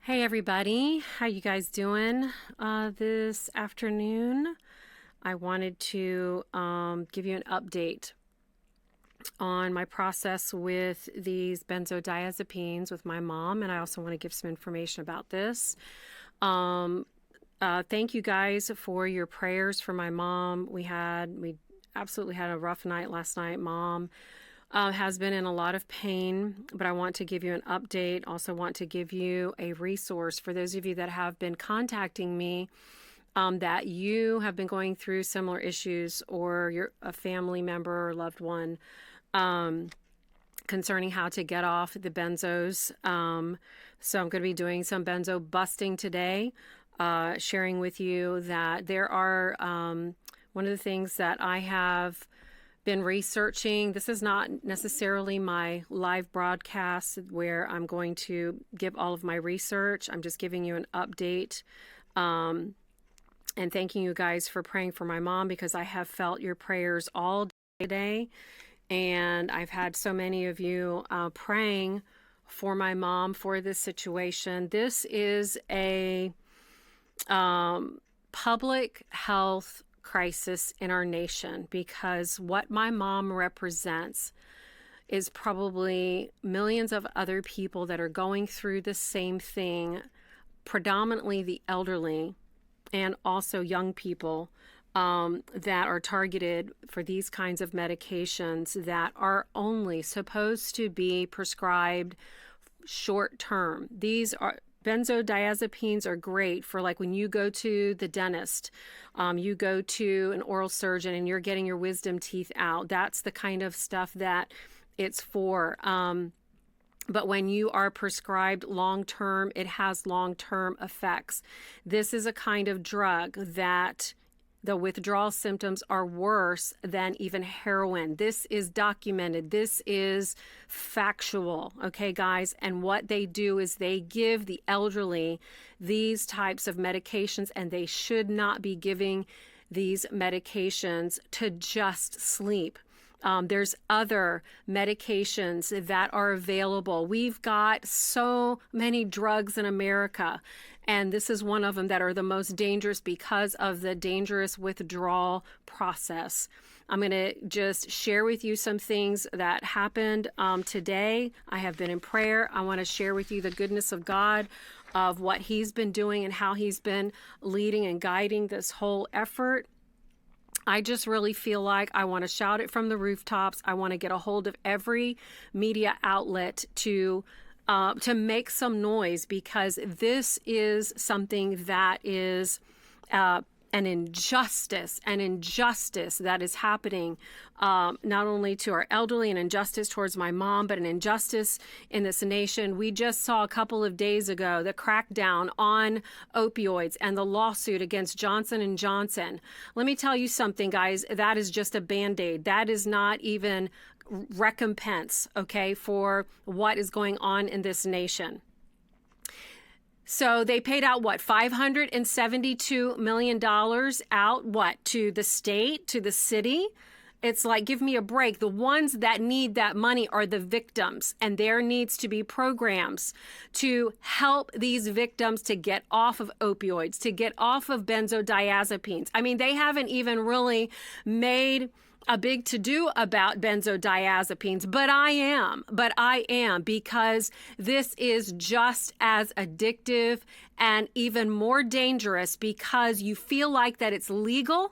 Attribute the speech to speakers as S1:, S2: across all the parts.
S1: Hey everybody, how you guys doing this afternoon? I wanted to give you an update on my process with these benzodiazepines with my mom, and I also want to give some information about this. Thank you guys for your prayers for my mom. We absolutely had a rough night last night. Mom has been in a lot of pain, but I want to give you an update. Also want to give you a resource for those of you that have been contacting me that you have been going through similar issues, or you're a family member or loved one concerning how to get off the benzos. So I'm going to be doing some benzo busting today, sharing with you that there are one of the things that I have been researching. This is not necessarily my live broadcast where I'm going to give all of my research. I'm just giving you an update and thanking you guys for praying for my mom, because I have felt your prayers all day today, and I've had so many of you praying for my mom for this situation. This is a public health crisis in our nation, because what my mom represents is probably millions of other people that are going through the same thing, predominantly the elderly and also young people that are targeted for these kinds of medications that are only supposed to be prescribed short term. These are Benzodiazepines are great for, like, when you go to the dentist, you go to an oral surgeon and you're getting your wisdom teeth out. That's the kind of stuff that it's for. But when you are prescribed long-term, it has long-term effects. This is a kind of drug that the withdrawal symptoms are worse than even heroin. This is documented. This is factual. Okay, guys? And what they do is they give the elderly these types of medications, and they should not be giving these medications to just sleep. There's other medications that are available. We've got so many drugs in America, and this is one of them that are the most dangerous because of the dangerous withdrawal process. I'm going to just share with you some things that happened today. I have been in prayer. I want to share with you the goodness of God, of what He's been doing and how He's been leading and guiding this whole effort. I just really feel like I want to shout it from the rooftops. I want to get a hold of every media outlet to make some noise, because this is something that is an injustice that is happening, not only to our elderly, an injustice towards my mom, but an injustice in this nation. We just saw a couple of days ago the crackdown on opioids and the lawsuit against Johnson & Johnson. Let me tell you something, guys, that is just a Band-Aid. That is not even recompense, okay, for what is going on in this nation. So they paid out, what, $572 million out, what, to the state, to the city? It's like, give me a break. The ones that need that money are the victims, and there needs to be programs to help these victims to get off of opioids, to get off of benzodiazepines. I mean, they haven't even really made a big to-do about benzodiazepines, but I am, because this is just as addictive and even more dangerous, because you feel like that it's legal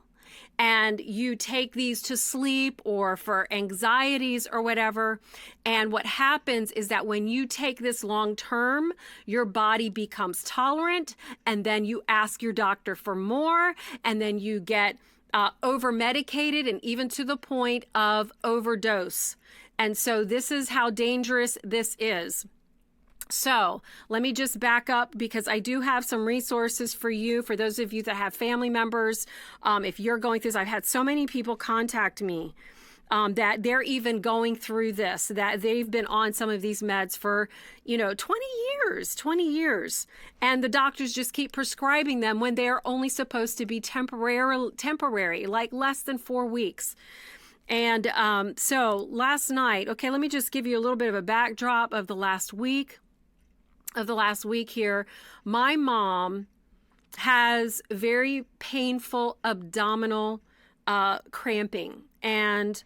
S1: and you take these to sleep or for anxieties or whatever. And what happens is that when you take this long term, your body becomes tolerant, and then you ask your doctor for more, and then you get over-medicated, and even to the point of overdose. And so this is how dangerous this is. So let me just back up, because I do have some resources for you, for those of you that have family members. If you're going through this, I've had so many people contact me that they're even going through this, that they've been on some of these meds for, 20 years. And the doctors just keep prescribing them when they're only supposed to be temporary, like less than 4 weeks. And so last night, okay, let me just give you a little bit of a backdrop of the last week. of the last week here, my mom has very painful abdominal cramping, and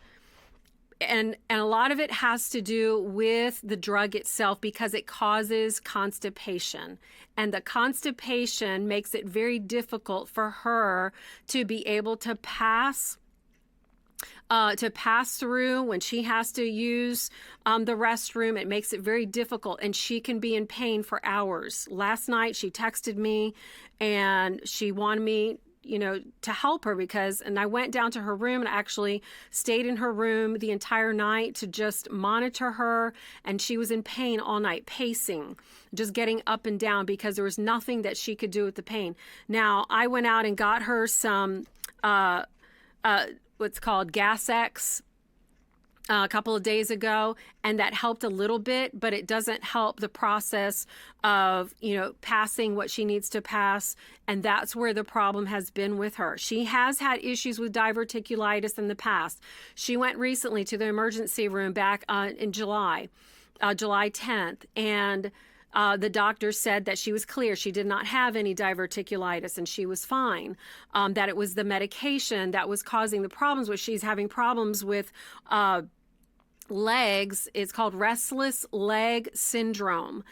S1: a lot of it has to do with the drug itself, because it causes constipation, and the constipation makes it very difficult for her to be able to pass through when she has to use the restroom. It makes it very difficult, and she can be in pain for hours. Last night she texted me and she wanted me, to help her, and I went down to her room and actually stayed in her room the entire night to just monitor her. And she was in pain all night, pacing, just getting up and down, because there was nothing that she could do with the pain. Now, I went out and got her some, what's called Gas-X, a couple of days ago, and that helped a little bit, but it doesn't help the process of, passing what she needs to pass. And that's where the problem has been with her. She has had issues with diverticulitis in the past. She went recently to the emergency room back in July 10th, and the doctor said that she was clear. She did not have any diverticulitis and she was fine. That it was the medication that was causing the problems, which she's having problems with legs. It's called restless leg syndrome,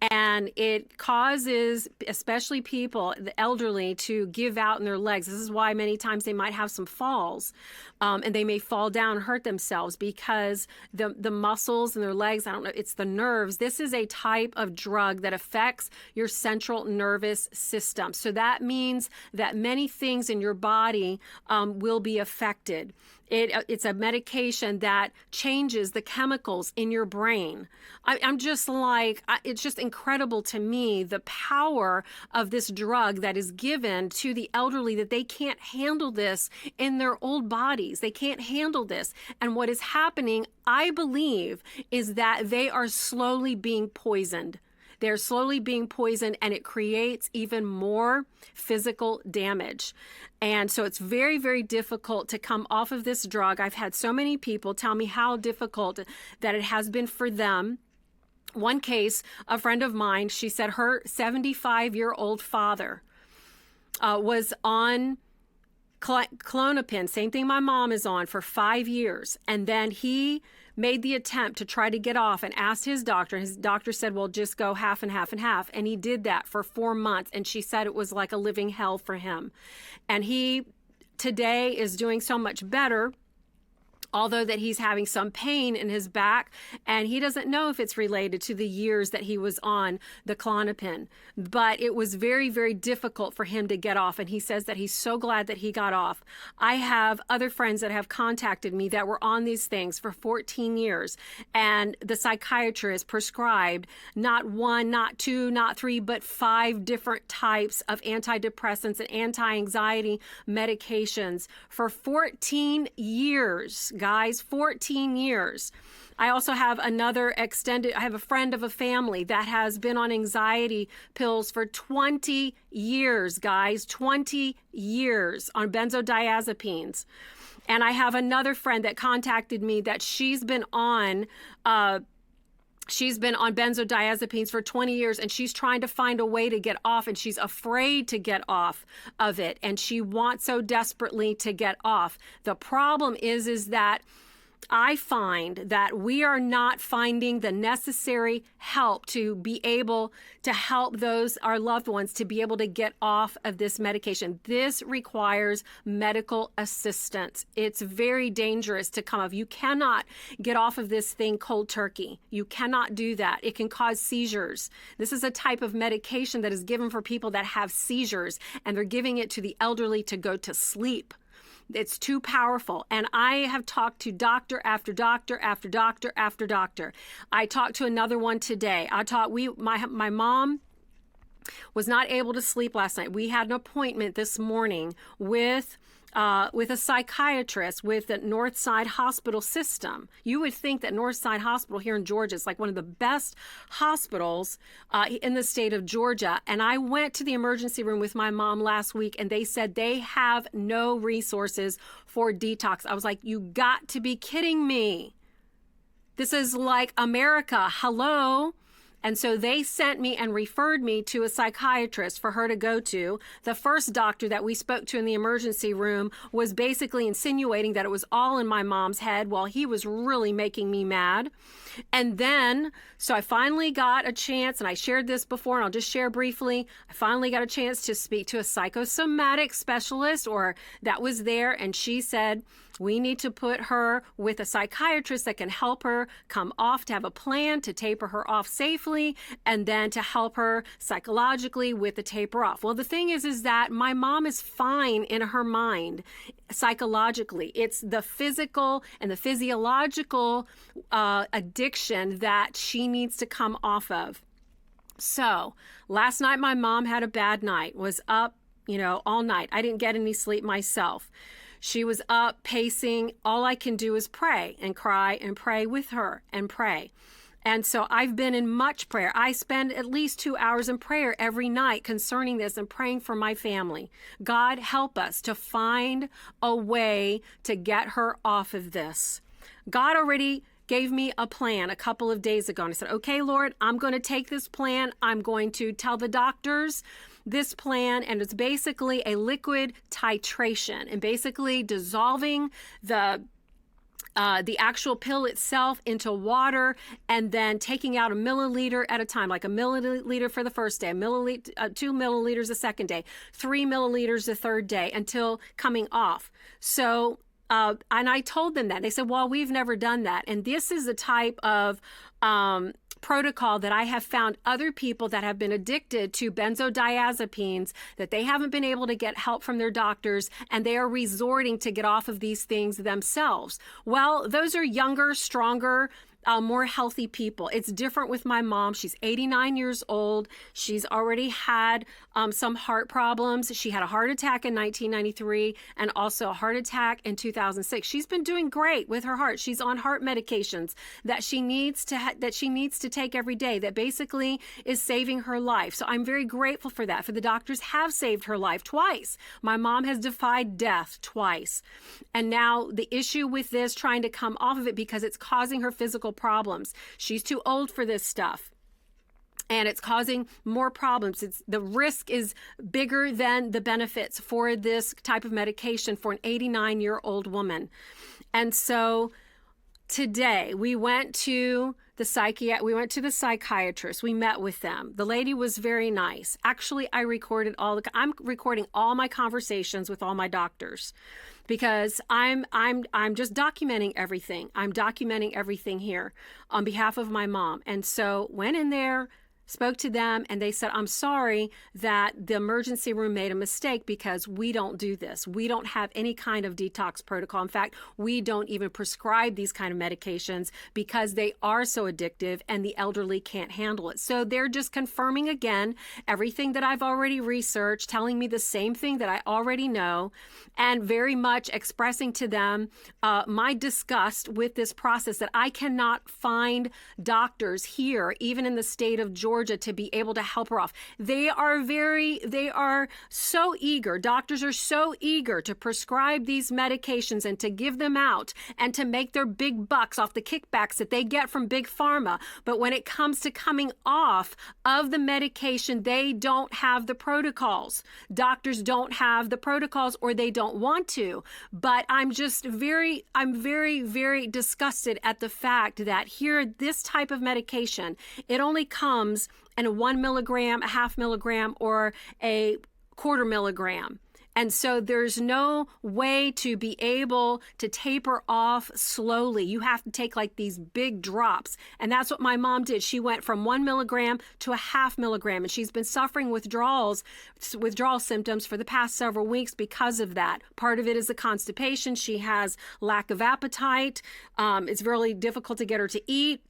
S1: and it causes especially people, the elderly, to give out in their legs. This is why many times they might have some falls, and they may fall down and hurt themselves, because the muscles in their legs, I don't know, it's the nerves. This is a type of drug that affects your central nervous system. So that means that many things in your body will be affected. It's a medication that changes the chemicals in your brain. I'm just like, it's just incredible to me, the power of this drug that is given to the elderly, that they can't handle this in their old bodies. They can't handle this. And what is happening, I believe, is that they are slowly being poisoned. They're slowly being poisoned, and it creates even more physical damage. And so it's very, very difficult to come off of this drug. I've had so many people tell me how difficult that it has been for them. One case, a friend of mine, she said her 75-year-old father was on Klonopin, same thing my mom is on, for 5 years. And then he made the attempt to try to get off and asked his doctor. And his doctor said, well, just go half and half and half. And he did that for 4 months. And she said it was like a living hell for him. And he today is doing so much better, although that he's having some pain in his back, and he doesn't know if it's related to the years that he was on the Klonopin. But it was very, very difficult for him to get off, and he says that he's so glad that he got off. I have other friends that have contacted me that were on these things for 14 years, and the psychiatrist prescribed not 1, not 2, not 3, but 5 different types of antidepressants and anti-anxiety medications for 14 years. Guys, 14 years. I also have I have a friend of a family that has been on anxiety pills for 20 years, guys, 20 years on benzodiazepines. And I have another friend that contacted me that she's been on benzodiazepines for 20 years, and she's trying to find a way to get off, and she's afraid to get off of it, and she wants so desperately to get off. The problem is that I find that we are not finding the necessary help to be able to help our loved ones to be able to get off of this medication. This requires medical assistance. It's very dangerous to come off. You cannot get off of this thing cold turkey. You cannot do that. It can cause seizures. This is a type of medication that is given for people that have seizures, and they're giving it to the elderly to go to sleep. It's too powerful. And I have talked to doctor after doctor after doctor after doctor. I talked to another one today. My mom was not able to sleep last night. We had an appointment this morning with a psychiatrist with the Northside Hospital system. You would think that Northside Hospital here in Georgia is like one of the best hospitals in the state of Georgia. And I went to the emergency room with my mom last week, and they said they have no resources for detox. I was like, you got to be kidding me. This is like America. Hello. And so they sent me and referred me to a psychiatrist for her to go to. The first doctor that we spoke to in the emergency room was basically insinuating that it was all in my mom's head while he was really making me mad. And then, so I finally got a chance, and I shared this before, and I'll just share briefly. I finally got a chance to speak to a psychosomatic specialist that was there, and she said, we need to put her with a psychiatrist that can help her come off, to have a plan to taper her off safely, and then to help her psychologically with the taper off. Well, the thing is that my mom is fine in her mind psychologically. It's the physical and the physiological addiction that she needs to come off of. So last night, my mom had a bad night, was up, all night. I didn't get any sleep myself. She was up pacing. All I can do is pray and cry and pray with her and pray. And so I've been in much prayer. I spend at least 2 hours in prayer every night concerning this and praying for my family. God, help us to find a way to get her off of this. God already gave me a plan a couple of days ago. And I said, okay, Lord, I'm going to take this plan. I'm going to tell the doctors this plan, and it's basically a liquid titration and basically dissolving the actual pill itself into water and then taking out a milliliter at a time, like a milliliter for the first day, 2 milliliters the second day, 3 milliliters the third day until coming off. So, and I told them that. They said, well, we've never done that. And this is the type of protocol that I have found other people that have been addicted to benzodiazepines, that they haven't been able to get help from their doctors, and they are resorting to get off of these things themselves. Well, those are younger, stronger, more healthy people. It's different with my mom. She's 89 years old. She's already had some heart problems. She had a heart attack in 1993 and also a heart attack in 2006. She's been doing great with her heart. She's on heart medications that she needs to take every day, that basically is saving her life. So I'm very grateful for that. For the doctors have saved her life twice. My mom has defied death twice. And now the issue with this, trying to come off of it because it's causing her physical problems. She's too old for this stuff. And it's causing more problems. The risk is bigger than the benefits for this type of medication for an 89-year-old woman. And so today we went to the psychiatrist. We met with them. The lady was very nice. Actually, I'm recording all my conversations with all my doctors, because I'm just documenting everything. I'm documenting everything here on behalf of my mom. And so went in there, spoke to them, and they said, I'm sorry that the emergency room made a mistake, because we don't do this. We don't have any kind of detox protocol. In fact, we don't even prescribe these kind of medications because they are so addictive and the elderly can't handle it. So they're just confirming again everything that I've already researched, telling me the same thing that I already know, and very much expressing to them my disgust with this process, that I cannot find doctors here, even in the state of Georgia, to be able to help her off. They are so eager. Doctors are so eager to prescribe these medications and to give them out and to make their big bucks off the kickbacks that they get from Big Pharma. But when it comes to coming off of the medication, they don't have the protocols. Doctors don't have the protocols, or they don't want to. But I'm very, very disgusted at the fact that here, this type of medication, it only comes in a 1 milligram, a half milligram, or a quarter milligram. And so there's no way to be able to taper off slowly. You have to take like these big drops. And that's what my mom did. She went from 1 milligram to a half milligram. And she's been suffering withdrawal symptoms for the past several weeks because of that. Part of it is the constipation. She has lack of appetite. It's really difficult to get her to eat.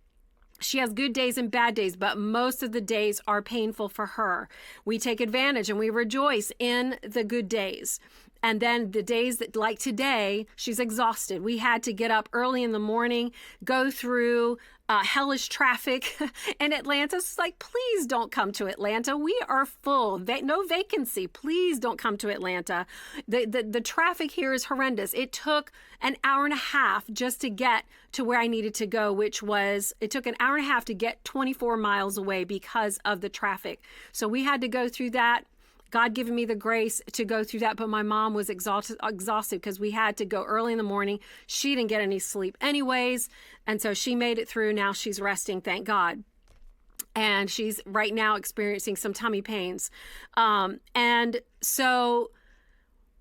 S1: She has good days and bad days, but most of the days are painful for her. We take advantage and we rejoice in the good days. And then the days that, like today, she's exhausted. We had to get up early in the morning, go through hellish traffic in Atlanta. It's like, please don't come to Atlanta. We are full. No vacancy. Please don't come to Atlanta. The traffic here is horrendous. It took an hour and a half just to get to where I needed to go, it took an hour and a half to get 24 miles away because of the traffic. So we had to go through that. God given me the grace to go through that, but my mom was exhausted because we had to go early in the morning. She didn't get any sleep anyways, and so she made it through. Now she's resting, thank God. And she's right now experiencing some tummy pains. And so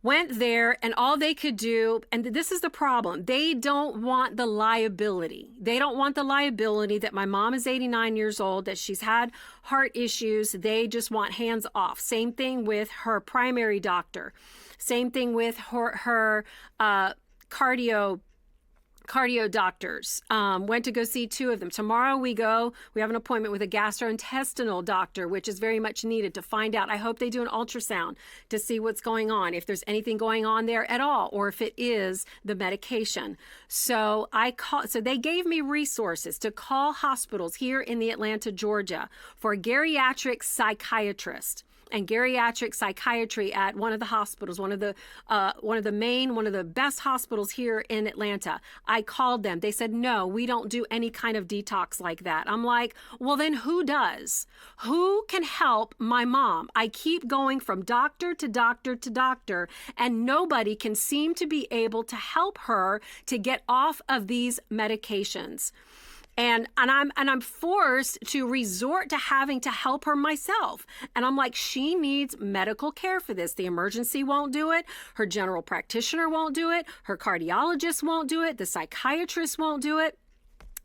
S1: went there, and all they could do, and this is the problem, they don't want the liability. They don't want the liability that my mom is 89 years old, that she's had heart issues. They just want hands off. Same thing with her primary doctor. Same thing with her cardio doctors. Went to go see 2 of them. Tomorrow we have an appointment with a gastrointestinal doctor, which is very much needed to find out. I hope they do an ultrasound to see what's going on, if there's anything going on there at all, or if it is the medication. So they gave me resources to call hospitals here in the Atlanta, Georgia, for a geriatric psychiatrist and geriatric psychiatry at one of the hospitals, one of the best hospitals here in Atlanta. I called them. They said, no, we don't do any kind of detox like that. I'm like, well, then who does? Who can help my mom? I keep going from doctor to doctor to doctor, and nobody can seem to be able to help her to get off of these medications. And I'm forced to resort to having to help her myself. And I'm like, she needs medical care for this. The emergency won't do it. Her general practitioner won't do it. Her cardiologist won't do it. The psychiatrist won't do it.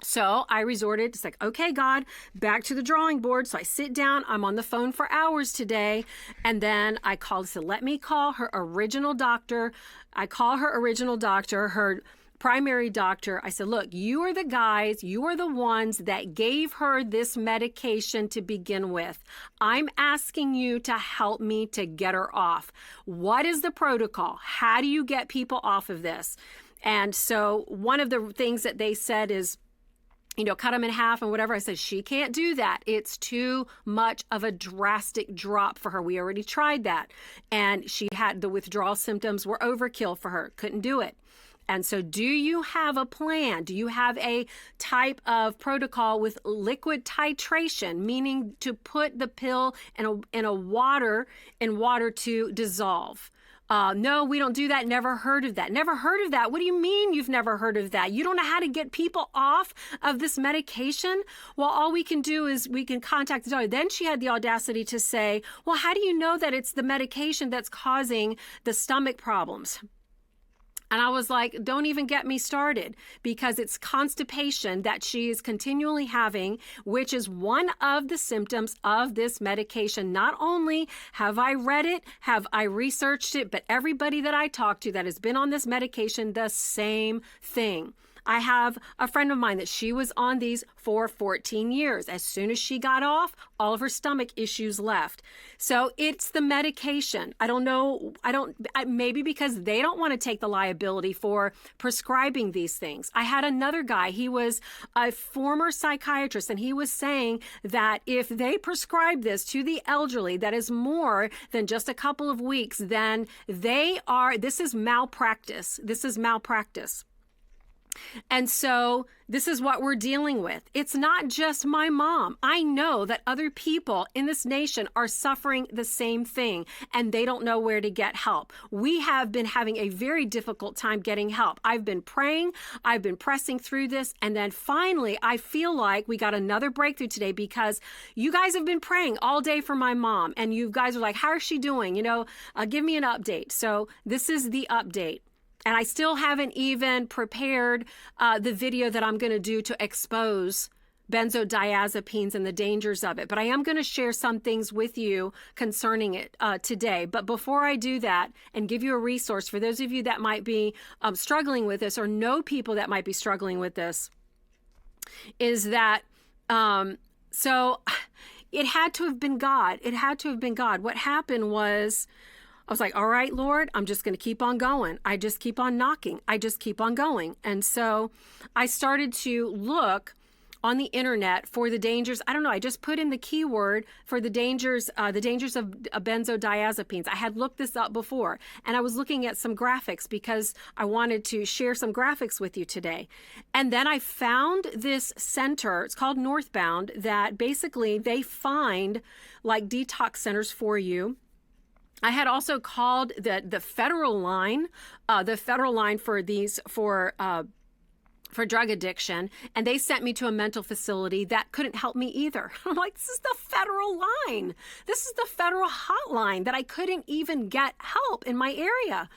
S1: So I resorted, it's like, okay, God, back to the drawing board. So I sit down, I'm on the phone for hours today. And then I called, said, let me call her original doctor. I call her original doctor, her primary doctor. I said, look, you are the guys, you are the ones that gave her this medication to begin with. I'm asking you to help me to get her off. What is the protocol? How do you get people off of this? And so one of the things that they said is, cut them in half and whatever. I said, she can't do that. It's too much of a drastic drop for her. We already tried that. And she had the withdrawal symptoms were overkill for her. Couldn't do it. And so do you have a plan? Do you have a type of protocol with liquid titration, meaning to put the pill in water to dissolve? No, we don't do that. Never heard of that. Never heard of that. What do you mean you've never heard of that? You don't know how to get people off of this medication? Well, all we can do is we can contact the doctor. Then she had the audacity to say, well, how do you know that it's the medication that's causing the stomach problems? And I was like, don't even get me started, because it's constipation that she is continually having, which is one of the symptoms of this medication. Not only have I read it, have I researched it, but everybody that I talk to that has been on this medication, the same thing. I have a friend of mine that she was on these for 14 years. As soon as she got off, all of her stomach issues left. So it's the medication. I don't know. Maybe because they don't want to take the liability for prescribing these things. I had another guy, he was a former psychiatrist, and he was saying that if they prescribe this to the elderly, that is more than just a couple of weeks, then this is malpractice. This is malpractice. And so this is what we're dealing with. It's not just my mom. I know that other people in this nation are suffering the same thing, and they don't know where to get help. We have been having a very difficult time getting help. I've been praying, I've been pressing through this, and then finally I feel like we got another breakthrough today, because you guys have been praying all day for my mom, and you guys are like, how is she doing? Give me an update. So this is the update. And I still haven't even prepared the video that I'm going to do to expose benzodiazepines and the dangers of it. But I am going to share some things with you concerning it today. But before I do that and give you a resource for those of you that might be struggling with this, or know people that might be struggling with this, is that so it had to have been God. It had to have been God. What happened was, I was like, all right, Lord, I'm just going to keep on going. I just keep on knocking. I just keep on going. And so I started to look on the internet for the dangers. I don't know. I just put in the keyword for the dangers of benzodiazepines. I had looked this up before, and I was looking at some graphics because I wanted to share some graphics with you today. And then I found this center. It's called Northbound, that basically they find like detox centers for you. I had also called the federal line for drug addiction, and they sent me to a mental facility that couldn't help me either. I'm like, this is the federal line. This is the federal hotline that I couldn't even get help in my area.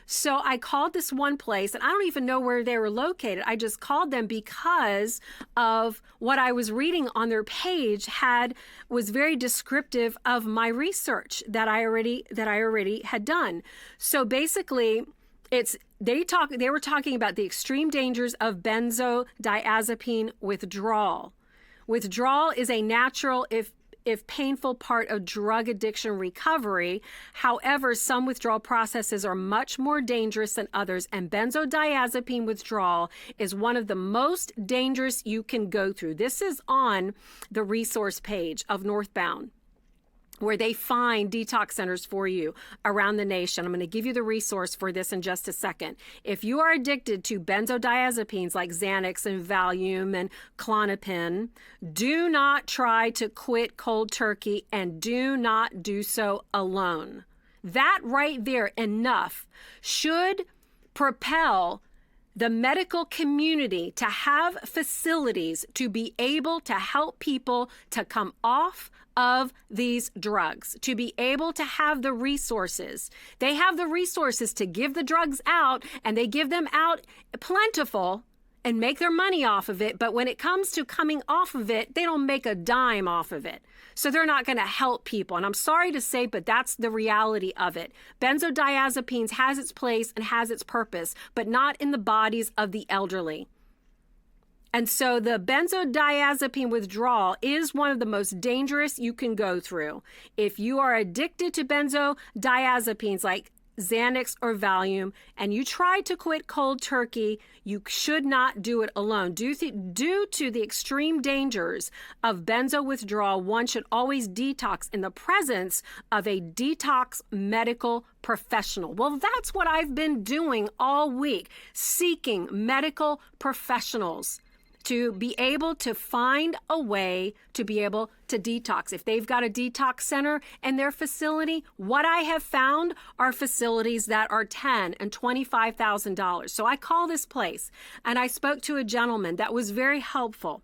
S1: So I called this one place, and I don't even know where they were located. I just called them because of what I was reading on their page was very descriptive of my research that I already had done. So basically, they were talking about the extreme dangers of benzodiazepine withdrawal. Withdrawal is a natural, if painful, part of drug addiction recovery. However, some withdrawal processes are much more dangerous than others, and benzodiazepine withdrawal is one of the most dangerous you can go through. This is on the resource page of Northbound, where they find detox centers for you around the nation. I'm going to give you the resource for this in just a second. If you are addicted to benzodiazepines like Xanax and Valium and Klonopin, do not try to quit cold turkey, and do not do so alone. That right there, enough, should propel the medical community to have facilities to be able to help people to come off of these drugs, to be able to have the resources. They have the resources to give the drugs out, and they give them out plentiful and make their money off of it. But when it comes to coming off of it, they don't make a dime off of it. So they're not going to help people. And I'm sorry to say, but that's the reality of it. Benzodiazepines has its place and has its purpose, but not in the bodies of the elderly. And so the benzodiazepine withdrawal is one of the most dangerous you can go through. If you are addicted to benzodiazepines like Xanax or Valium, and you try to quit cold turkey, you should not do it alone. Due to the extreme dangers of benzo withdrawal, one should always detox in the presence of a detox medical professional. Well, that's what I've been doing all week, seeking medical professionals to be able to find a way to be able to detox. If they've got a detox center in their facility, what I have found are facilities that are $10,000 and $25,000. So I call this place, and I spoke to a gentleman that was very helpful.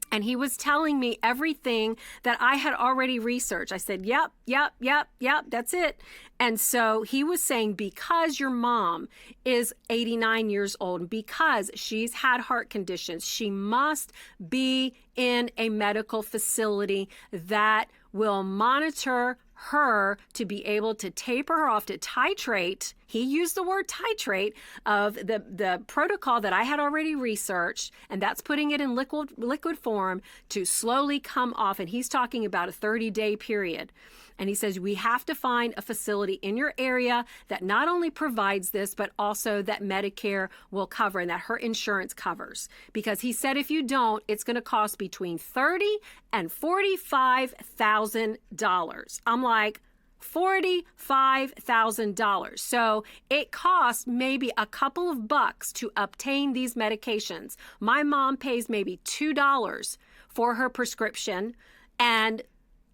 S1: And he was telling me everything that I had already researched. I said, yep, that's it. And so he was saying, because your mom is 89 years old, and because she's had heart conditions, she must be in a medical facility that will monitor her to be able to taper her off, to titrate. He used the word titrate of the protocol that I had already researched, and that's putting it in liquid form to slowly come off. And he's talking about a 30-day period. And he says, we have to find a facility in your area that not only provides this, but also that Medicare will cover and that her insurance covers. Because he said, if you don't, it's going to cost between $30,000 and $45,000. I'm like, $45,000. So it costs maybe a couple of bucks to obtain these medications. My mom pays maybe $2 for her prescription, and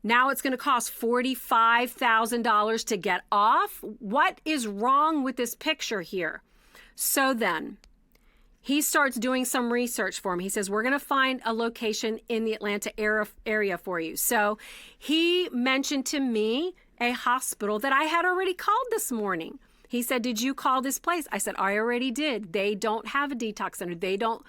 S1: now it's going to cost $45,000 to get off. What is wrong with this picture here? So then he starts doing some research for me. He says, we're going to find a location in the Atlanta area for you. So he mentioned to me a hospital that I had already called this morning. He said, did you call this place? I said, I already did. They don't have a detox center. They don't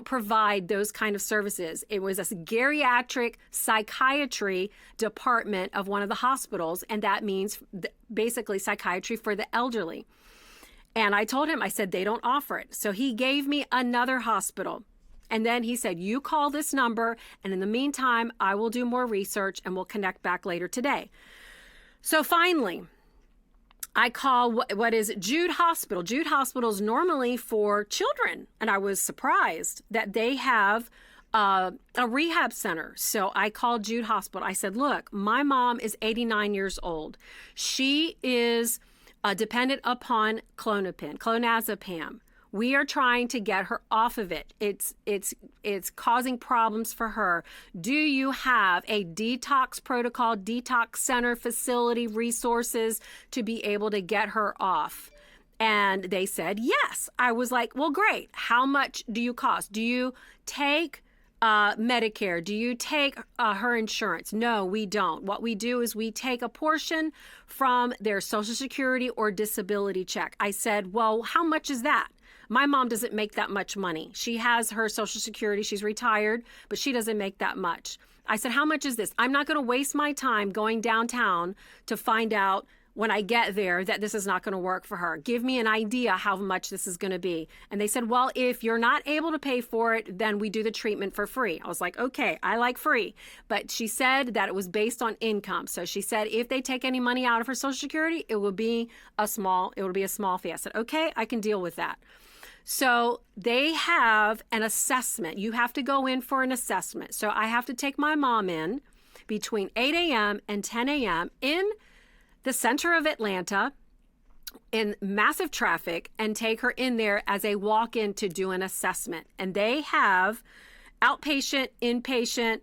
S1: provide those kind of services. It was a geriatric psychiatry department of one of the hospitals, and that means basically psychiatry for the elderly. And I told him, I said, they don't offer it. So he gave me another hospital. And then he said, you call this number, and in the meantime, I will do more research and we'll connect back later today. So finally, I call, what is it? Jude Hospital. Jude Hospital is normally for children. And I was surprised that they have a rehab center. So I called Jude Hospital. I said, look, my mom is 89 years old. She is dependent upon Klonopin, Clonazepam. We are trying to get her off of it. It's causing problems for her. Do you have a detox protocol, detox center, facility, resources to be able to get her off? And they said, yes. I was like, well, great. How much do you cost? Do you take Medicare? Do you take her insurance? No, we don't. What we do is we take a portion from their Social Security or disability check. I said, well, how much is that? My mom doesn't make that much money. She has her Social Security. She's retired, but she doesn't make that much. I said, how much is this? I'm not going to waste my time going downtown to find out when I get there that this is not going to work for her. Give me an idea how much this is going to be. And they said, well, if you're not able to pay for it, then we do the treatment for free. I was like, okay, I like free. But she said that it was based on income. So she said, if they take any money out of her Social Security, it will be a small fee. I said, okay, I can deal with that. So they have an assessment. You have to go in for an assessment. So I have to take my mom in between 8 a.m. and 10 a.m. in the center of Atlanta in massive traffic and take her in there as a walk-in to do an assessment. And they have outpatient, inpatient,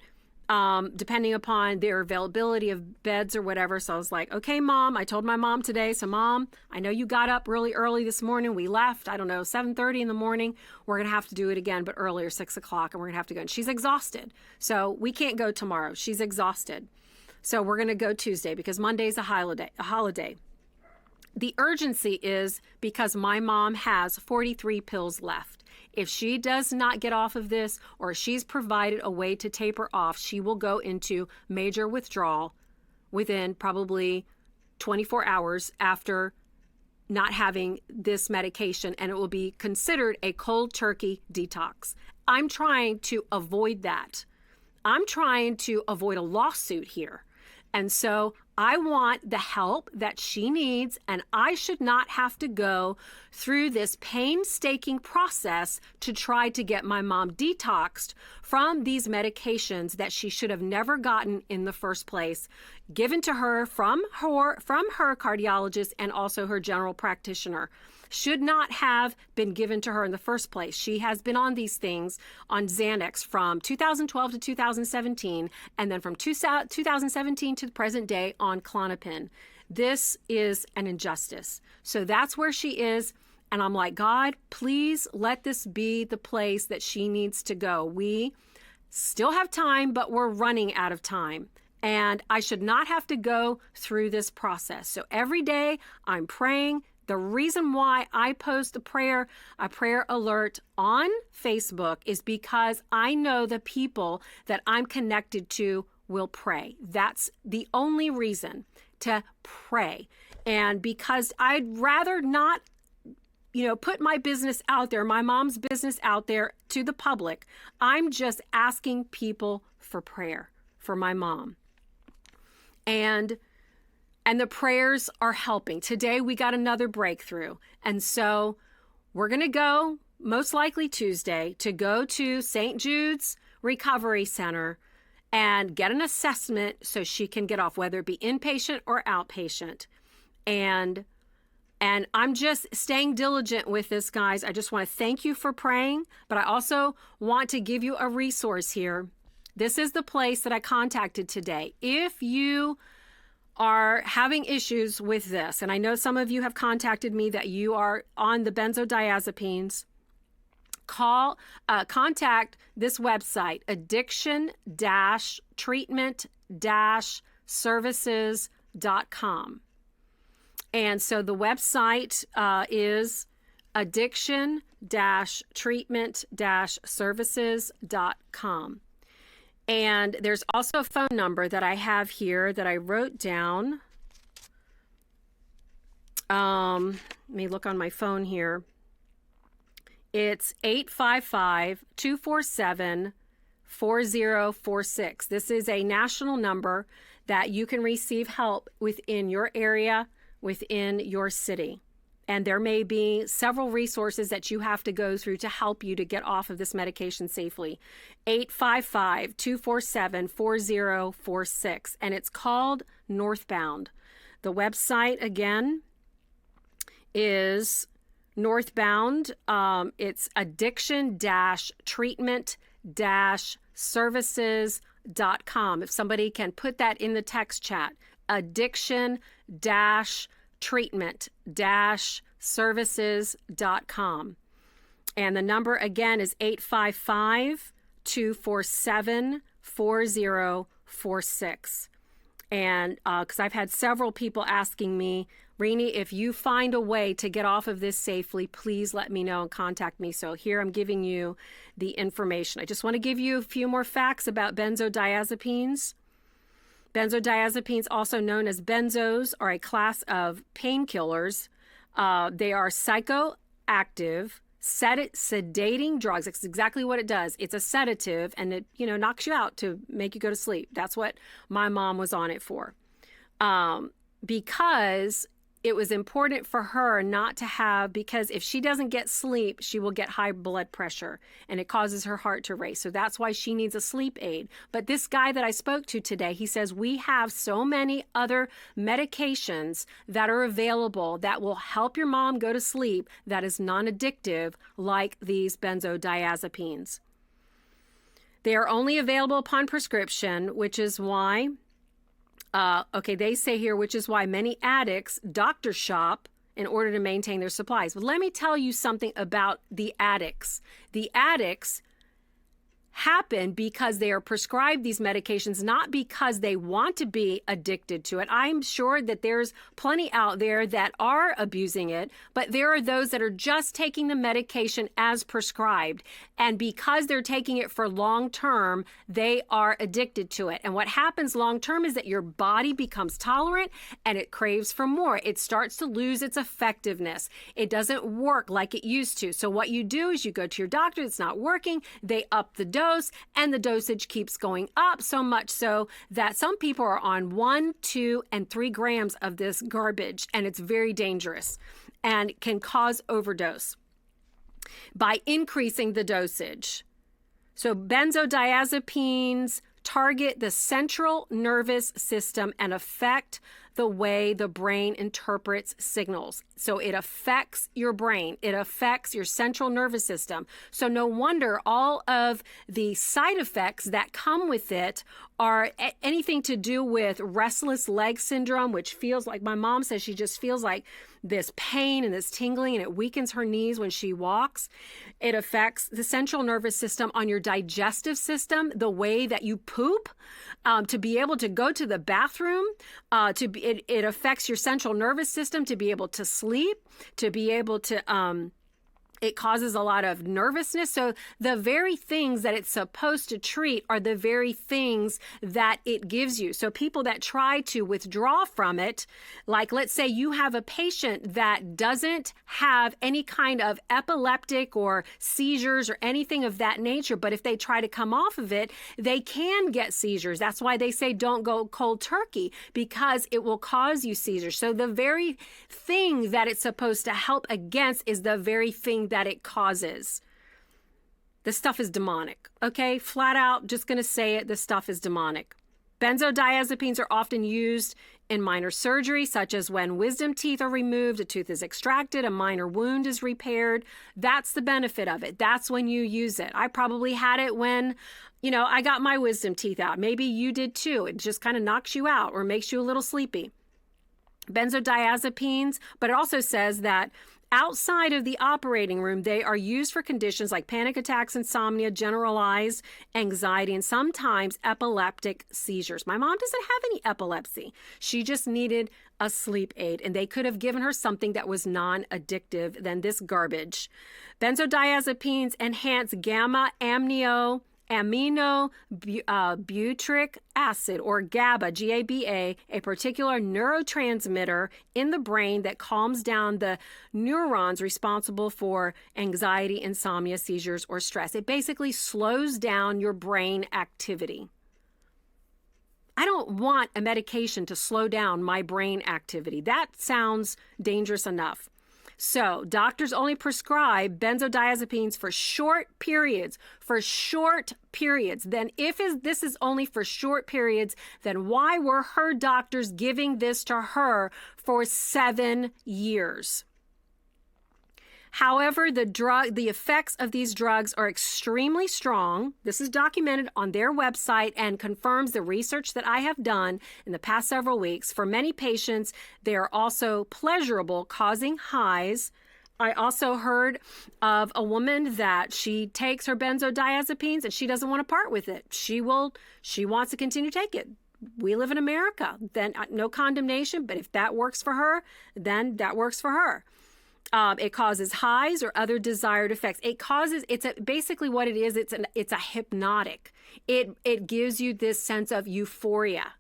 S1: depending upon their availability of beds or whatever. So I was like, okay, Mom, I told my mom today. So Mom, I know you got up really early this morning. We left, 7:30 in the morning. We're going to have to do it again, but earlier, 6 o'clock, and we're going to have to go. And she's exhausted. So we can't go tomorrow. She's exhausted. So we're going to go Tuesday because Monday's a holiday. The urgency is because my mom has 43 pills left. If she does not get off of this, or she's provided a way to taper off, she will go into major withdrawal within probably 24 hours after not having this medication, and it will be considered a cold turkey detox. I'm trying to avoid that. I'm trying to avoid a lawsuit here. And so I want the help that she needs, and I should not have to go through this painstaking process to try to get my mom detoxed from these medications that she should have never gotten in the first place, given to her from her cardiologist and also her general practitioner. Should not have been given to her in the first place. She has been on these things on Xanax from 2012 to 2017, and then from 2017 to the present day on Klonopin. This is an injustice. So that's where she is. And I'm like, God, please let this be the place that she needs to go. We still have time, but we're running out of time. And I should not have to go through this process. So every day I'm praying. The reason why I post a prayer alert on Facebook is because I know the people that I'm connected to will pray. That's the only reason, to pray. And because I'd rather not, put my business out there, my mom's business out there to the public, I'm just asking people for prayer for my mom. And the prayers are helping. Today we got another breakthrough. And so we're going to go, most likely Tuesday, to go to St. Jude's Recovery Center and get an assessment so she can get off, whether it be inpatient or outpatient. And I'm just staying diligent with this, guys. I just want to thank you for praying, but I also want to give you a resource here. This is the place that I contacted today. If you are having issues with this, and I know some of you have contacted me that you are on the benzodiazepines, contact this website, addiction-treatment-services.com. And so the website is addiction-treatment-services.com. And there's also a phone number that I have here that I wrote down. Let me look on my phone here. It's 855-247-4046. This is a national number that you can receive help within your area within your city. And there may be several resources that you have to go through to help you to get off of this medication safely. 855-247-4046. And it's called Northbound. The website, again, is Northbound. It's addiction-treatment-services.com. If somebody can put that in the text chat, addiction-treatment-services.com. And the number again is 855-247-4046. And because I've had several people asking me, Reeni, if you find a way to get off of this safely, please let me know and contact me. So here I'm giving you the information. I just want to give you a few more facts about benzodiazepines. Benzodiazepines, also known as benzos, are a class of painkillers. They are psychoactive, sedating drugs. That's exactly what it does. It's a sedative, and it knocks you out to make you go to sleep. That's what my mom was on it for. Because it was important for her not to have, because if she doesn't get sleep, she will get high blood pressure and it causes her heart to race. So that's why she needs a sleep aid. But this guy that I spoke to today, he says we have so many other medications that are available that will help your mom go to sleep that is non-addictive, like these benzodiazepines. They are only available upon prescription, which is why they say here, which is why many addicts doctor shop in order to maintain their supplies. But let me tell you something about the addicts. The addicts happen because they are prescribed these medications, not because they want to be addicted to it. I'm sure that there's plenty out there that are abusing it, but there are those that are just taking the medication as prescribed. And because they're taking it for long term, they are addicted to it. And what happens long term is that your body becomes tolerant and it craves for more. It starts to lose its effectiveness. It doesn't work like it used to. So what you do is you go to your doctor, it's not working, they up the dose, and the dosage keeps going up, so much so that some people are on 1, 2, and 3 grams of this garbage, and it's very dangerous and can cause overdose by increasing the dosage. So benzodiazepines target the central nervous system and affect the way the brain interprets signals. So it affects your brain. It affects your central nervous system. So no wonder all of the side effects that come with it are anything to do with restless leg syndrome, which feels like, my mom says she just feels like this pain and this tingling, and it weakens her knees when she walks. It affects the central nervous system on your digestive system, the way that you poop, to be able to go to the bathroom, it affects your central nervous system to be able to sleep, to be able to, it causes a lot of nervousness. So the very things that it's supposed to treat are the very things that it gives you. So people that try to withdraw from it, like let's say you have a patient that doesn't have any kind of epileptic or seizures or anything of that nature, but if they try to come off of it, they can get seizures. That's why they say don't go cold turkey, because it will cause you seizures. So the very thing that it's supposed to help against is the very thing that it causes. This stuff is demonic, okay? Flat out, just going to say it, this stuff is demonic. Benzodiazepines are often used in minor surgery, such as when wisdom teeth are removed, a tooth is extracted, a minor wound is repaired. That's the benefit of it. That's when you use it. I probably had it when, I got my wisdom teeth out. Maybe you did too. It just kind of knocks you out or makes you a little sleepy. Benzodiazepines, but it also says that outside of the operating room, they are used for conditions like panic attacks, insomnia, generalized anxiety, and sometimes epileptic seizures. My mom doesn't have any epilepsy. She just needed a sleep aid, and they could have given her something that was non-addictive than this garbage. Benzodiazepines enhance aminobutyric acid, or GABA, G-A-B-A, a particular neurotransmitter in the brain that calms down the neurons responsible for anxiety, insomnia, seizures, or stress. It basically slows down your brain activity. I don't want a medication to slow down my brain activity. That sounds dangerous enough. So doctors only prescribe benzodiazepines for short periods, Then if this is only for short periods, then why were her doctors giving this to her for 7 years? However, the effects of these drugs are extremely strong. This is documented on their website and confirms the research that I have done in the past several weeks. For many patients, they are also pleasurable, causing highs. I also heard of a woman that she takes her benzodiazepines and she doesn't want to part with it. She wants to continue to take it. We live in America. Then no condemnation, but if that works for her, then that works for her. It causes highs or other desired effects. Basically what it is, it's a hypnotic. It gives you this sense of euphoria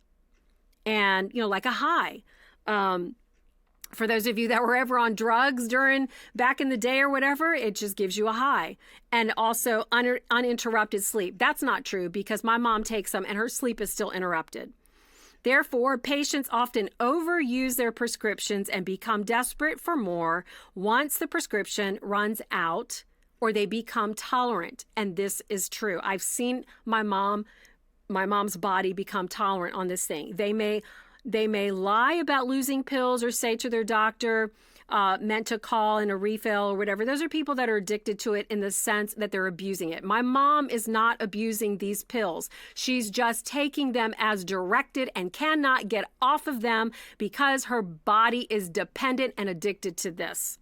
S1: and, like a high. For those of you that were ever on drugs back in the day or whatever, it just gives you a high. And also uninterrupted sleep. That's not true because my mom takes them and her sleep is still interrupted. Therefore, patients often overuse their prescriptions and become desperate for more once the prescription runs out or they become tolerant. And this is true. I've seen my mom's body become tolerant on this thing. They may lie about losing pills or say to their doctor, meant to call in a refill or whatever. Those are people that are addicted to it in the sense that they're abusing it. My mom is not abusing these pills. She's just taking them as directed and cannot get off of them because her body is dependent and addicted to this.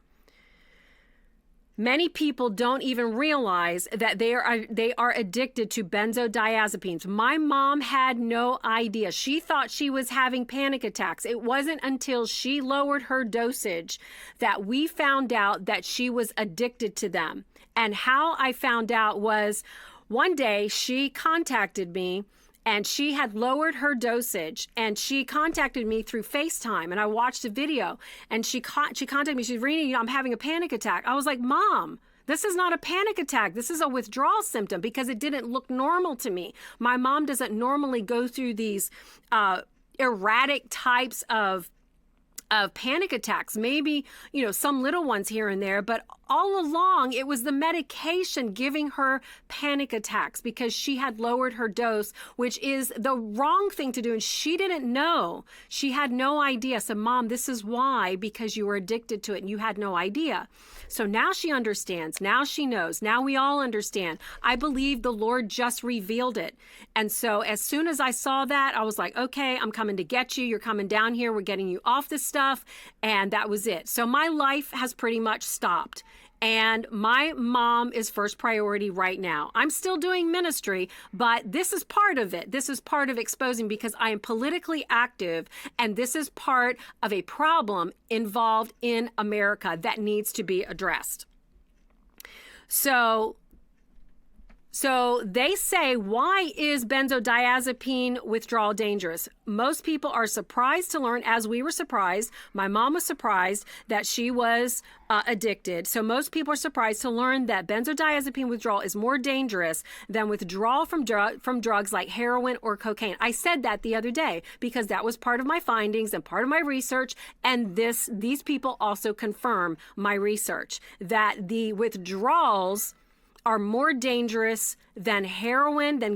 S1: Many people don't even realize that they are addicted to benzodiazepines. My mom had no idea. She thought she was having panic attacks. It wasn't until she lowered her dosage that we found out that she was addicted to them. And how I found out was one day she contacted me and she had lowered her dosage and she contacted me through FaceTime and I watched a video and she contacted me. She said, Reeni, I'm having a panic attack. I was like, Mom, this is not a panic attack. This is a withdrawal symptom because it didn't look normal to me. My mom doesn't normally go through these erratic types of panic attacks, maybe, some little ones here and there, but all along it was the medication giving her panic attacks because she had lowered her dose, which is the wrong thing to do. And she didn't know. She had no idea. So, Mom, this is why, because you were addicted to it and you had no idea. So now she understands. Now she knows. Now we all understand. I believe the Lord just revealed it. And so as soon as I saw that, I was like, okay, I'm coming to get you. You're coming down here. We're getting you off this stuff. And that was it. So my life has pretty much stopped. And my mom is first priority right now. I'm still doing ministry, but this is part of it. This is part of exposing because I am politically active, and this is part of a problem involved in America that needs to be addressed. So they say, why is benzodiazepine withdrawal dangerous? Most people are surprised to learn, as we were surprised. My mom was surprised that she was addicted. So most people are surprised to learn that benzodiazepine withdrawal is more dangerous than withdrawal from drugs like heroin or cocaine. I said that the other day because that was part of my findings and part of my research. And these people also confirm my research that the withdrawals are more dangerous than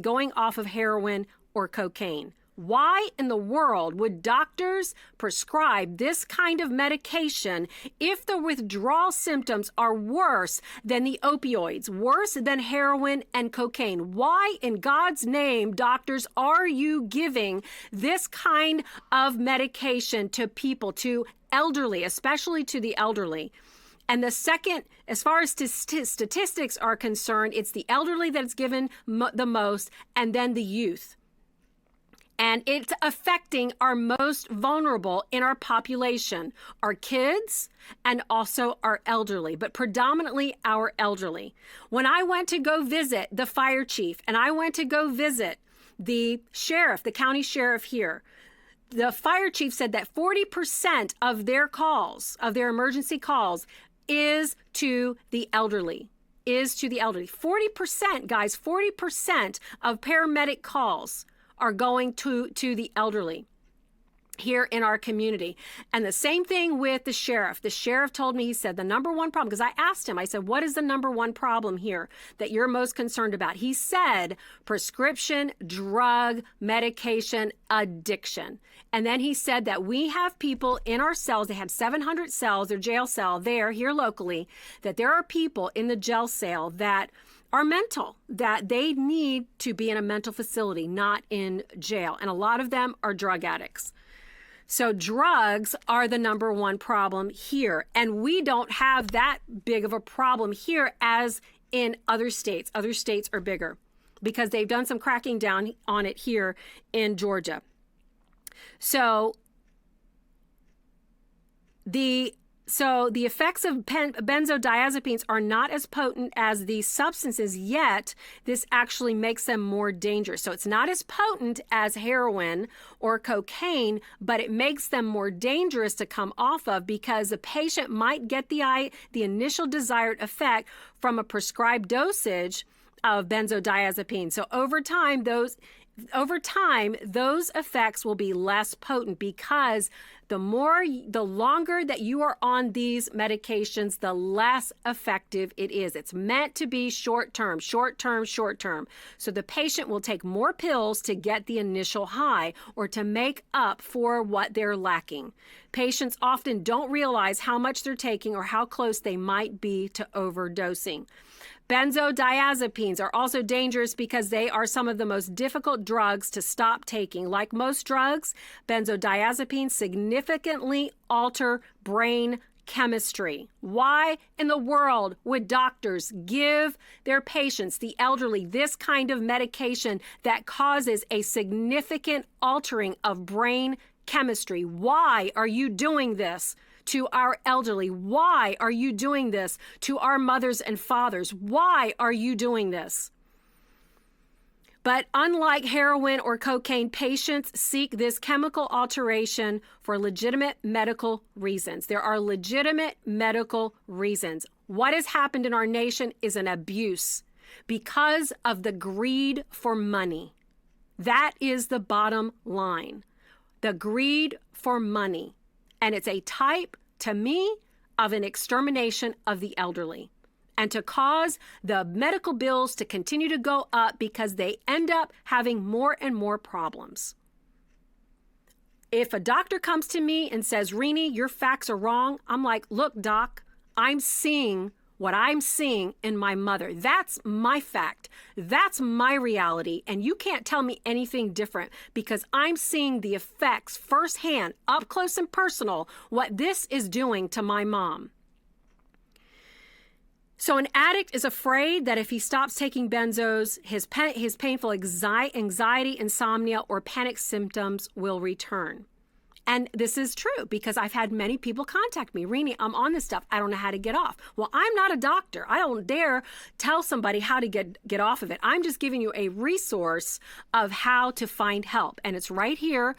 S1: going off of heroin or cocaine. Why in the world would doctors prescribe this kind of medication if the withdrawal symptoms are worse than the opioids, worse than heroin and cocaine? Why in God's name, doctors, are you giving this kind of medication to people, to elderly, especially to the elderly? And the second, as far as statistics are concerned, it's the elderly that's given the most, and then the youth. And it's affecting our most vulnerable in our population, our kids and also our elderly, but predominantly our elderly. When I went to go visit the fire chief and I went to go visit the sheriff, the county sheriff here, the fire chief said that 40% of their calls, of their emergency calls, is to the elderly. 40%, guys, 40% of paramedic calls are going to the elderly here in our community. And the same thing with the sheriff. The sheriff told me, he said, the number one problem, because I asked him, I said, what is the number one problem here that you're most concerned about? He said, prescription, drug, medication, addiction. And then he said that we have people in our cells, they had 700 cells, their jail cell there, here locally, that there are people in the jail cell that are mental, that they need to be in a mental facility, not in jail. And a lot of them are drug addicts. So drugs are the number one problem here. And we don't have that big of a problem here as in other states. Other states are bigger because they've done some cracking down on it here in Georgia. So the effects of benzodiazepines are not as potent as these substances, yet this actually makes them more dangerous. So it's not as potent as heroin or cocaine, but it makes them more dangerous to come off of because the patient might get the initial desired effect from a prescribed dosage of benzodiazepines. So over time, those effects will be less potent because the longer that you are on these medications, the less effective it is. It's meant to be short-term. So the patient will take more pills to get the initial high or to make up for what they're lacking. Patients often don't realize how much they're taking or how close they might be to overdosing. Benzodiazepines are also dangerous because they are some of the most difficult drugs to stop taking. Like most drugs, benzodiazepines significantly alter brain chemistry. Why in the world would doctors give their patients, the elderly, this kind of medication that causes a significant altering of brain chemistry? Why are you doing this to our elderly? Why are you doing this to our mothers and fathers? Why are you doing this? But unlike heroin or cocaine, patients seek this chemical alteration for legitimate medical reasons. There are legitimate medical reasons. What has happened in our nation is an abuse because of the greed for money. That is the bottom line. The greed for money. And it's a type, to me, of an extermination of the elderly. And to cause the medical bills to continue to go up because they end up having more and more problems. If a doctor comes to me and says, Reeni, your facts are wrong, I'm like, look, doc, I'm seeing what I'm seeing in my mother. That's my fact. That's my reality. And you can't tell me anything different because I'm seeing the effects firsthand, up close and personal, what this is doing to my mom. So an addict is afraid that if he stops taking benzos, his painful anxiety, insomnia, or panic symptoms will return. And this is true because I've had many people contact me. Reeni, I'm on this stuff. I don't know how to get off. Well, I'm not a doctor. I don't dare tell somebody how to get off of it. I'm just giving you a resource of how to find help. And it's right here,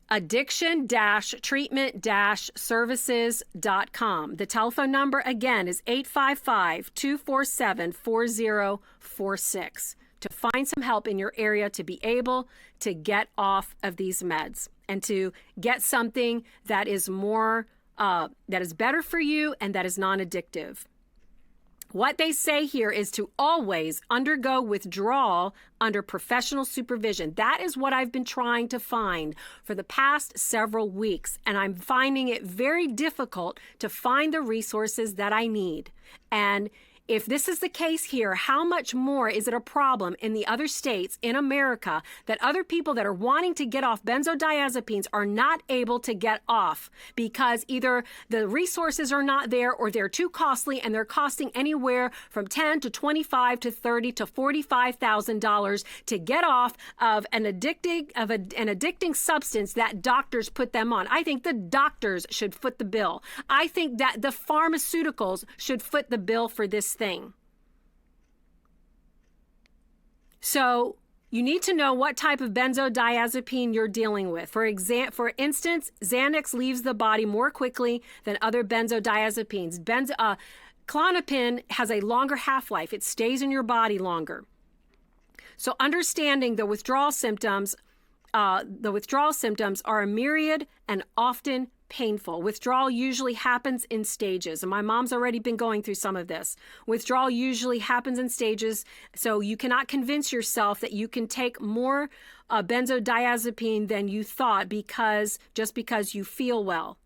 S1: addiction-treatment-services.com. The telephone number, again, is 855-247-4046 to find some help in your area to be able to get off of these meds and to get something that is more, that is better for you and that is non-addictive. What they say here is to always undergo withdrawal under professional supervision. That is what I've been trying to find for the past several weeks, and I'm finding it very difficult to find the resources that I need. And if this is the case here, how much more is it a problem in the other states in America that other people that are wanting to get off benzodiazepines are not able to get off because either the resources are not there or they're too costly and they're costing anywhere from $10,000 to $25,000 to $30,000 to $45,000 to get off of an addicting substance that doctors put them on. I think the doctors should foot the bill. I think that the pharmaceuticals should foot the bill for this thing. So you need to know what type of benzodiazepine you're dealing with. For instance, Xanax leaves the body more quickly than other benzodiazepines. Klonopin has a longer half-life. It stays in your body longer. So understanding the withdrawal symptoms are a myriad and often painful. Withdrawal usually happens in stages, and my mom's already been going through some of this. Withdrawal usually happens in stages, so you cannot convince yourself that you can take more benzodiazepine than you thought just because you feel well.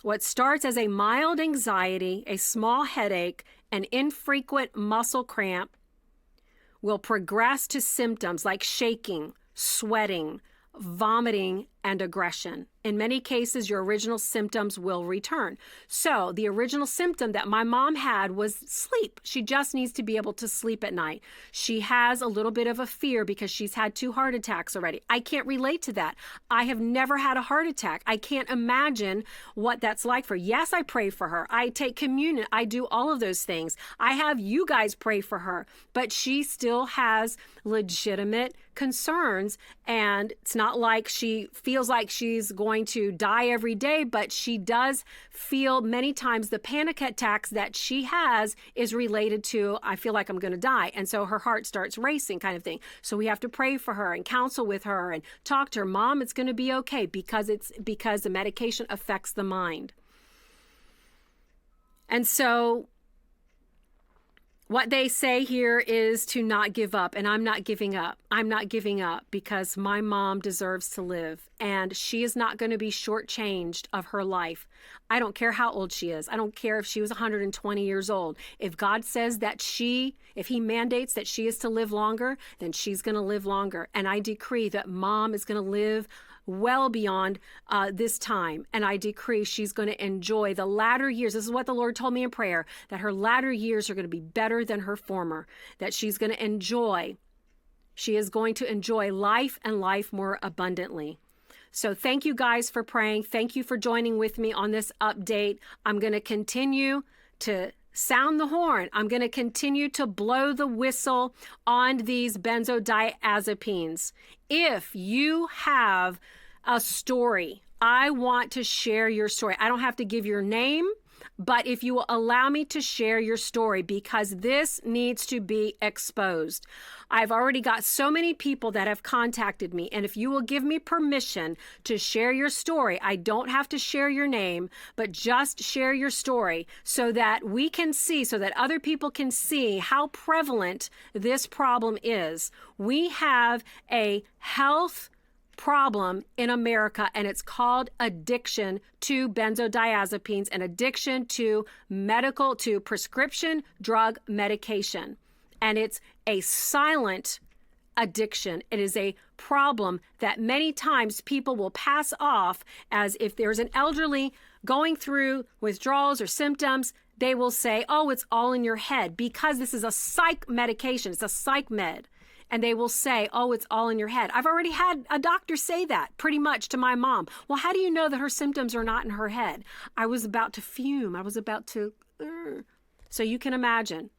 S1: What starts as a mild anxiety, a small headache, an infrequent muscle cramp will progress to symptoms like shaking, sweating, vomiting, and aggression. In many cases, your original symptoms will return. So the original symptom that my mom had was sleep. She just needs to be able to sleep at night. She has a little bit of a fear because she's had 2 heart attacks already. I can't relate to that. I have never had a heart attack. I can't imagine what that's like for her. Yes, I pray for her. I take communion. I do all of those things. I have you guys pray for her, but she still has legitimate concerns, and it's not like she feels like she's going to die every day, but she does feel many times the panic attacks that she has is related to, I feel like I'm going to die. And so her heart starts racing kind of thing. So we have to pray for her and counsel with her and talk to her. Mom, it's going to be okay because the medication affects the mind. And so what they say here is to not give up, and I'm not giving up. I'm not giving up because my mom deserves to live, and she is not going to be shortchanged of her life. I don't care how old she is. I don't care if she was 120 years old. If God says that if he mandates that she is to live longer, then she's going to live longer. And I decree that mom is going to live well beyond this time. And I decree she's going to enjoy the latter years. This is what the Lord told me in prayer, that her latter years are going to be better than her former, that she is going to enjoy life and life more abundantly. So thank you guys for praying. Thank you for joining with me on this update. I'm going to continue to sound the horn. I'm going to continue to blow the whistle on these benzodiazepines. If you have a story, I want to share your story. I don't have to give your name, but if you will allow me to share your story, because this needs to be exposed. I've already got so many people that have contacted me, and if you will give me permission to share your story, I don't have to share your name, but just share your story so that we can see, so that other people can see how prevalent this problem is. We have a health problem in America, and it's called addiction to benzodiazepines and addiction to prescription drug medication. And it's a silent addiction. It is a problem that many times people will pass off as if there's an elderly going through withdrawals or symptoms. They will say, oh, it's all in your head, because this is a psych medication. It's a psych med. And they will say, oh, it's all in your head. I've already had a doctor say that pretty much to my mom. Well, how do you know that her symptoms are not in her head? I was about to fume. I was about to, So you can imagine.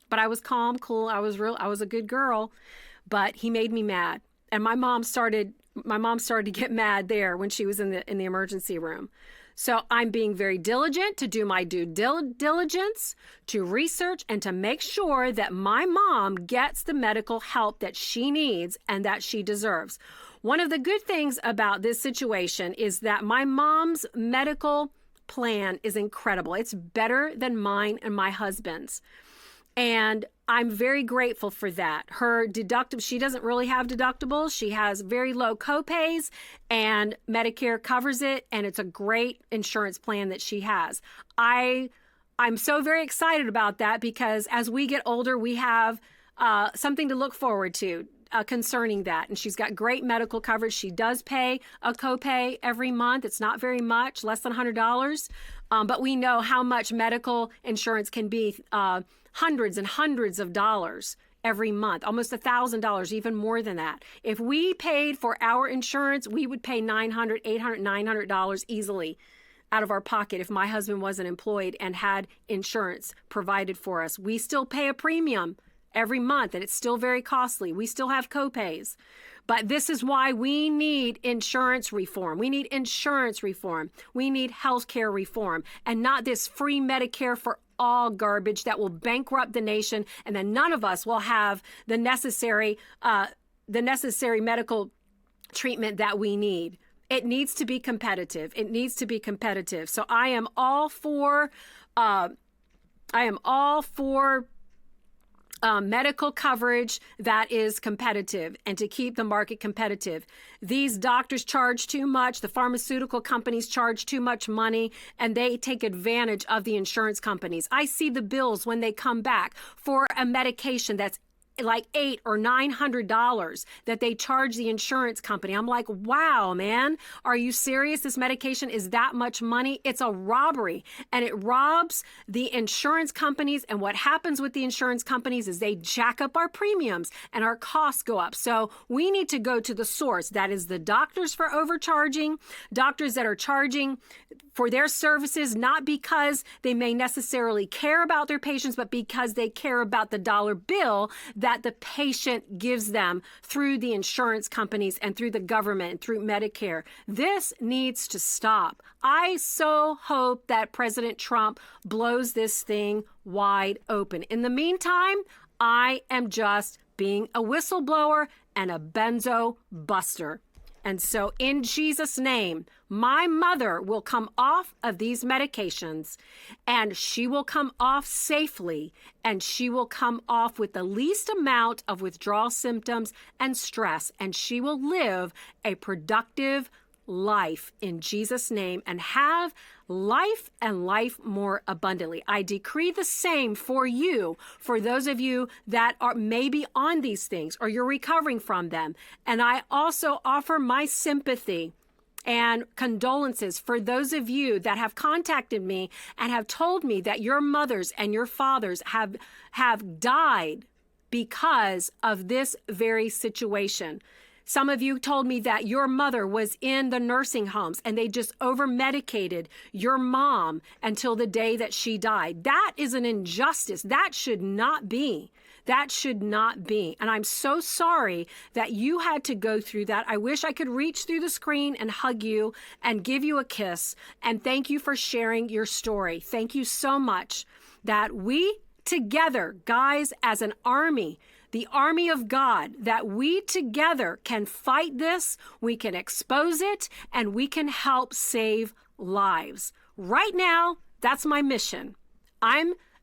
S1: But I was calm, cool. I was a good girl, but he made me mad. And my mom started to get mad there when she was in the emergency room. So I'm being very diligent to do my due diligence, to research, and to make sure that my mom gets the medical help that she needs and that she deserves. One of the good things about this situation is that my mom's medical plan is incredible. It's better than mine and my husband's. And I'm very grateful for that. Her deductible, she doesn't really have deductibles. She has very low copays, and Medicare covers it, and it's a great insurance plan that she has. I'm so very excited about that, because as we get older, we have something to look forward to concerning that. And she's got great medical coverage. She does pay a copay every month. It's not very much, less than $100. But we know how much medical insurance can be, hundreds and hundreds of dollars every month, almost $1,000, even more than that. If we paid for our insurance, we would pay $900, $800, $900 easily out of our pocket if my husband wasn't employed and had insurance provided for us. We still pay a premium every month, and it's still very costly. We still have copays. But this is why we need insurance reform. We need insurance reform. We need healthcare reform, and not this free Medicare for all garbage that will bankrupt the nation, and then none of us will have the necessary medical treatment that we need. It needs to be competitive. It needs to be competitive. So I am all for medical coverage that is competitive, and to keep the market competitive. These doctors charge too much. The pharmaceutical companies charge too much money, and they take advantage of the insurance companies. I see the bills when they come back for a medication that's like $800 or $900 that they charge the insurance company. I'm like, wow, man, are you serious? This medication is that much money? It's a robbery, and it robs the insurance companies. And what happens with the insurance companies is they jack up our premiums and our costs go up. So we need to go to the source. That is the doctors for overcharging, doctors that are charging for their services, not because they may necessarily care about their patients, but because they care about the dollar bill that the patient gives them through the insurance companies and through the government and through Medicare. This needs to stop. I so hope that President Trump blows this thing wide open. In the meantime, I am just being a whistleblower and a benzo buster. And so in Jesus' name, my mother will come off of these medications, and she will come off safely, and she will come off with the least amount of withdrawal symptoms and stress, and she will live a productive life in Jesus' name and have life and life more abundantly. I decree the same for you, for those of you that are maybe on these things or you're recovering from them. And I also offer my sympathy and condolences for those of you that have contacted me and have told me that your mothers and your fathers have died because of this very situation. Some of you told me that your mother was in the nursing homes and they just over-medicated your mom until the day that she died. That is an injustice. That should not be. That should not be. And I'm so sorry that you had to go through that. I wish I could reach through the screen and hug you and give you a kiss. And thank you for sharing your story. Thank you so much that we together, guys, as an army, the army of God, that we together can fight this, we can expose it, and we can help save lives. Right now, that's my mission.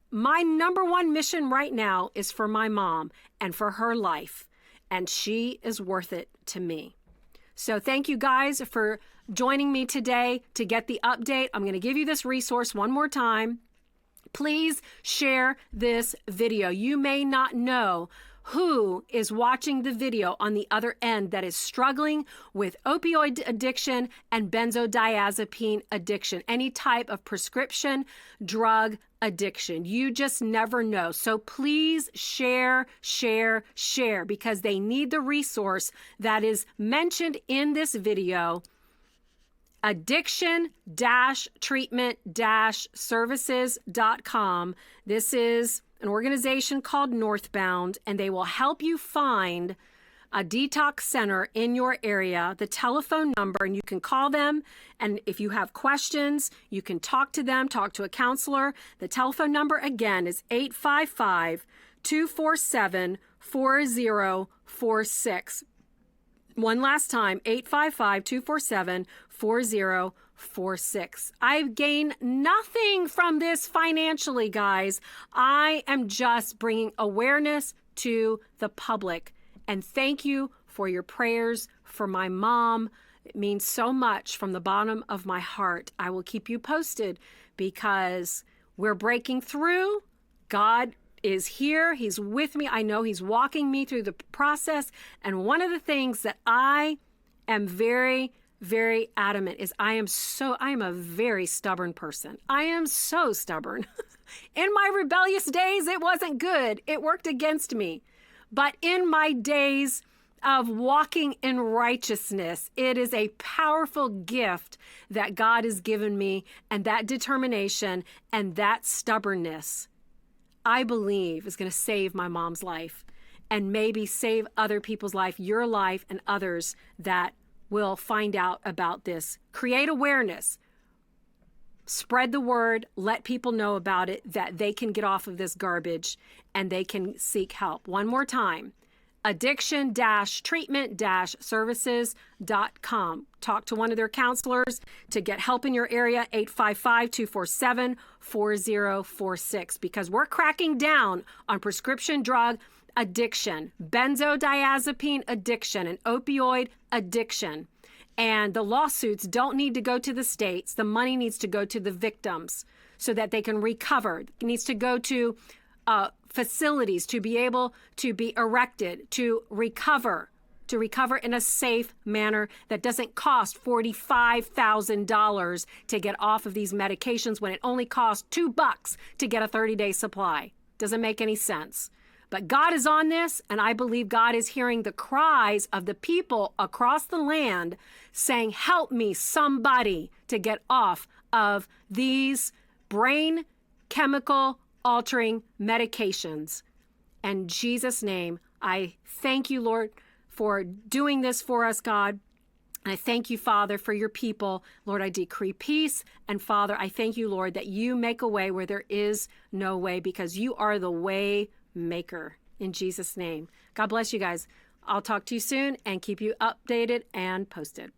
S1: My number one mission right now is for my mom and for her life, and she is worth it to me. So thank you guys for joining me today to get the update. I'm going to give you this resource one more time. Please share this video. You may not know who is watching the video on the other end that is struggling with opioid addiction and benzodiazepine addiction, any type of prescription drug addiction. You just never know. So please share, because they need the resource that is mentioned in this video. Addiction-treatment-services.com. This is an organization called Northbound, and they will help you find a detox center in your area, the telephone number, and you can call them. And if you have questions, you can talk to them, talk to a counselor. The telephone number again is 855-247-4046. One last time, 855-247-4046. I've gained nothing from this financially, guys. I am just bringing awareness to the public. And thank you for your prayers for my mom. It means so much from the bottom of my heart. I will keep you posted because we're breaking through. God is here. He's with me. I know he's walking me through the process. And one of the things that I am very, very adamant is I am a very stubborn person. I am so stubborn. In my rebellious days, it wasn't good. It worked against me. But in my days of walking in righteousness, it is a powerful gift that God has given me, and that determination and that stubbornness. I believe is going to save my mom's life and maybe save other people's life, your life, and others that will find out about this. Create awareness. Spread the word. Let people know about it, that they can get off of this garbage and they can seek help. One more time. addiction-treatment-services.com. Talk to one of their counselors to get help in your area, 855-247-4046, because we're cracking down on prescription drug addiction, benzodiazepine addiction, and opioid addiction. And the lawsuits don't need to go to the states. The money needs to go to the victims so that they can recover. It needs to go to facilities to be able to be erected, to recover in a safe manner that doesn't cost $45,000 to get off of these medications when it only costs $2 to get a 30-day supply. Doesn't make any sense. But God is on this, and I believe God is hearing the cries of the people across the land saying, help me, somebody, to get off of these brain chemical altering medications. In Jesus' name, I thank you, Lord, for doing this for us, God. And I thank you, Father, for your people. Lord, I decree peace. And Father, I thank you, Lord, that you make a way where there is no way, because you are the way maker. In Jesus' name. God bless you guys. I'll talk to you soon and keep you updated and posted.